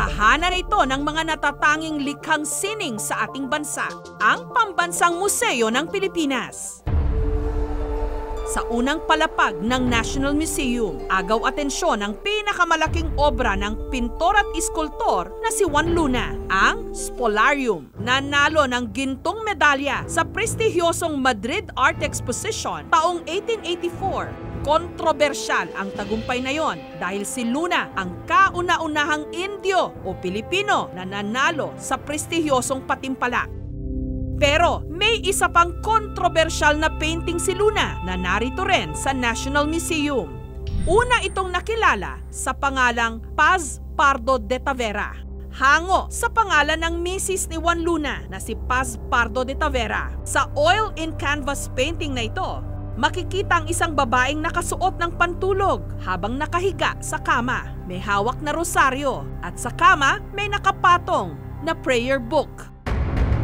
Tahanan ito ng mga natatanging likhang sining sa ating bansa, ang Pambansang Museo ng Pilipinas. Sa unang palapag ng National Museum, agaw atensyon ang pinakamalaking obra ng pintor at iskultor na si Juan Luna, ang Spolarium. Nanalo ng gintong medalya sa prestigyosong Madrid Art Exposition taong 1884. Kontrobersyal ang tagumpay na yon dahil si Luna ang kauna-unahang Indio o Pilipino na nanalo sa prestigyosong patimpalak. Pero may isa pang kontrobersyal na painting si Luna na narito rin sa National Museum. Una itong nakilala sa pangalang Paz Pardo de Tavera. Hango sa pangalan ng misis ni Juan Luna na si Paz Pardo de Tavera. Sa oil in canvas painting na ito, makikita ang isang babaeng nakasuot ng pantulog habang nakahiga sa kama. May hawak na rosaryo at sa kama may nakapatong na prayer book.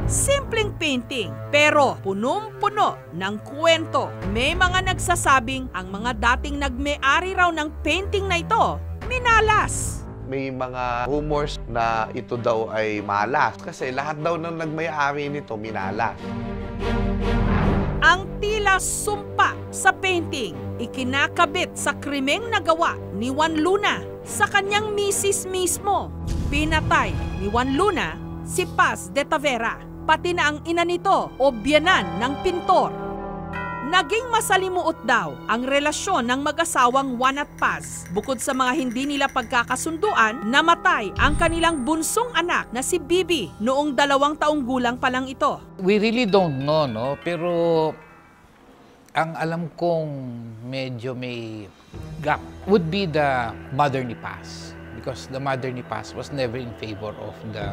Simpleng painting pero punong-puno ng kwento. May mga nagsasabing ang mga dating nagme-ari raw ng painting na ito minalas. May mga rumors na ito daw ay malas kasi lahat daw ng nagmay-ari nito minalas. Ang tila sumpa sa painting ikinakabit sa krimeng nagawa ni Juan Luna sa kanyang misis mismo. Pinatay ni Juan Luna si Paz de Tavera, pati na ang ina nito o biyanan ng pintor. Naging masalimuot daw ang relasyon ng mag-asawang Juan at Paz. Bukod sa mga hindi nila pagkakasunduan, namatay ang kanilang bunsong anak na si Bibi noong 2 taong gulang pa lang ito. We really don't know, no? Pero ang alam kong medyo may gap would be the mother ni Paz. Because the mother ni Paz was never in favor of the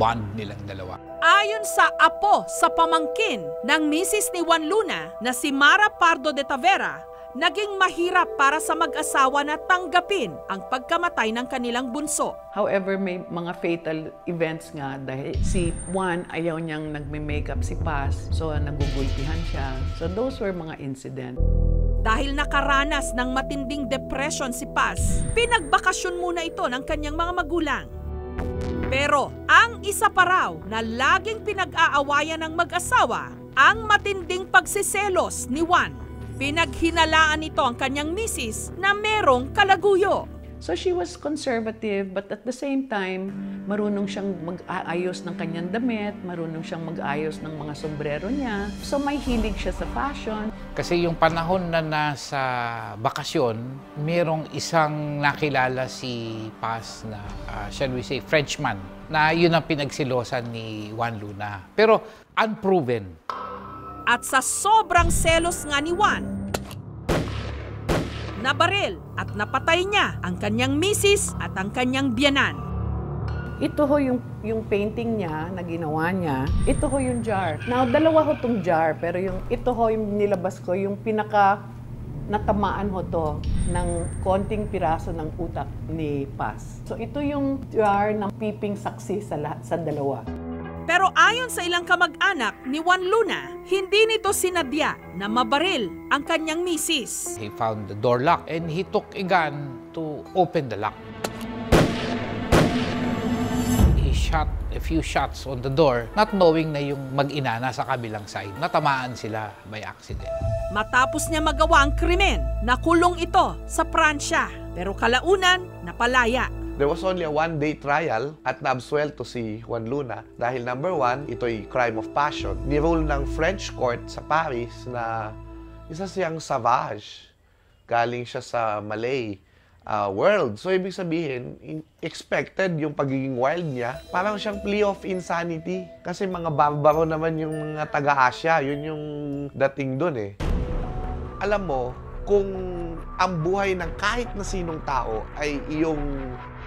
bond nilang dalawa. Ayon sa apo sa pamangkin ng misis ni Juan Luna na si Mara Pardo de Tavera, naging mahirap para sa mag-asawa na tanggapin ang pagkamatay ng kanilang bunso. However, may mga fatal events nga dahil si Juan ayaw niyang nagme-makeup si Paz, so nagugulpihan siya. So those were mga incident. Dahil nakaranas ng matinding depression si Paz, pinagbakasyon muna ito ng kanyang mga magulang. Pero ang isa pa raw na laging pinag-aawayan ng mag-asawa, ang matinding pagsiselos ni Juan. Pinaghinalaan nito ang kanyang misis na merong kalaguyo. So she was conservative, but at the same time, marunong siyang mag-aayos ng kanyang damit, marunong siyang mag-ayos ng mga sombrero niya. So may hilig siya sa fashion. Kasi yung panahon na nasa bakasyon, merong isang nakilala si Paz na, shall we say, Frenchman, na yun ang pinagsilosan ni Juan Luna. Pero unproven. At sa sobrang selos nga ni Juan, nabaril at napatay niya ang kanyang misis at ang kanyang biyanan. Ito ho yung painting niya na ginawa niya. Ito ho yung jar. Now, dalawa ho itong jar, pero ito ho yung nilabas ko, yung pinaka natamaan ho to ng konting piraso ng utak ni Paz. So ito yung jar ng piping saksi sa dalawa. Pero ayon sa ilang kamag-anak ni Juan Luna, hindi nito sinadya na mabaril ang kanyang misis. He found the door lock and he took a gun to open the lock. He shot a few shots on the door, not knowing na yung mag-ina nasa kabilang side. Natamaan sila by accident. Matapos niya magawa ang krimen, nakulong ito sa Pransya. Pero kalaunan, napalaya. There was only a 1-day trial at naabsuelto si Juan Luna dahil number 1, ito'y crime of passion. Nirule ng French court sa Paris na isa siyang savage. Galing siya sa Malay world. So, ibig sabihin, expected yung pagiging wild niya. Parang siyang plea of insanity. Kasi mga barbaro naman yung mga taga-Asia. Yun yung dating dun eh. Alam mo, kung ang buhay ng kahit na sinong tao ay iyong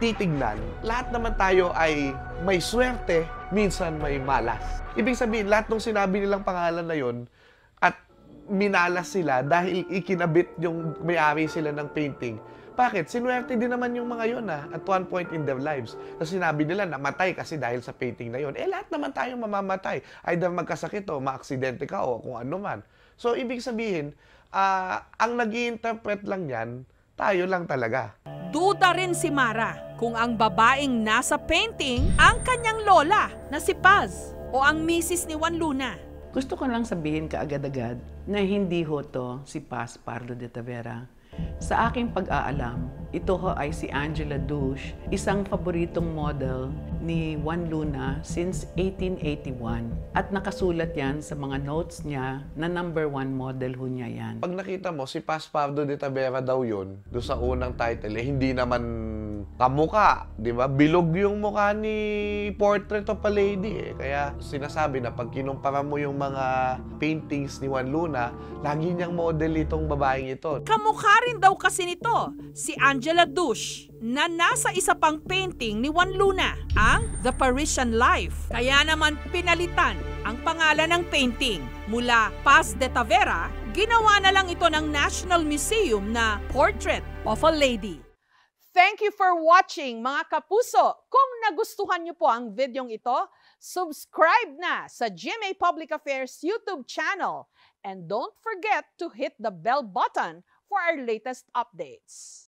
titignan, lahat naman tayo ay may swerte, minsan may malas. Ibig sabihin, lahat ng sinabi nilang pangalan na yon at minalas sila dahil ikinabit yung may-ari sila ng painting. Bakit? Sinuwerte din naman yung mga yon at one point in their lives. So sinabi nila namatay kasi dahil sa painting na yon. Lahat naman tayo mamamatay. Either magkasakit o maaksidente ka o kung ano man. So ibig sabihin, ang nag-i-interpret lang yan tayo lang talaga. Duda rin si Mara kung ang babaeng nasa painting ang kanyang lola na si Paz o ang misis ni Juan Luna. Gusto ko lang sabihin kaagad-agad na hindi ho to si Paz Pardo de Tavera. Sa aking pag-aalam, ito ho ay si Angela Dush, isang paboritong model ni Juan Luna since 1881. At nakasulat yan sa mga notes niya na #1 model ho niya yan. Pag nakita mo, si Paz Pardo de Tavera daw yun, doon sa unang title, hindi naman kamuka, di ba? Bilog yung mukha ni Portrait of a Lady eh. Kaya sinasabi na pag kinumpara mo yung mga paintings ni Juan Luna, lagi niyang model itong babaeng ito. Kamukha rin daw kasi nito si Angela Dush na nasa isa pang painting ni Juan Luna, ang The Parisian Life. Kaya naman pinalitan ang pangalan ng painting. Mula Paz de Tavera, ginawa na lang ito ng National Museum na Portrait of a Lady. Thank you for watching mga kapuso. Kung nagustuhan niyo po ang videong ito, subscribe na sa GMA Public Affairs YouTube channel. And don't forget to hit the bell button for our latest updates.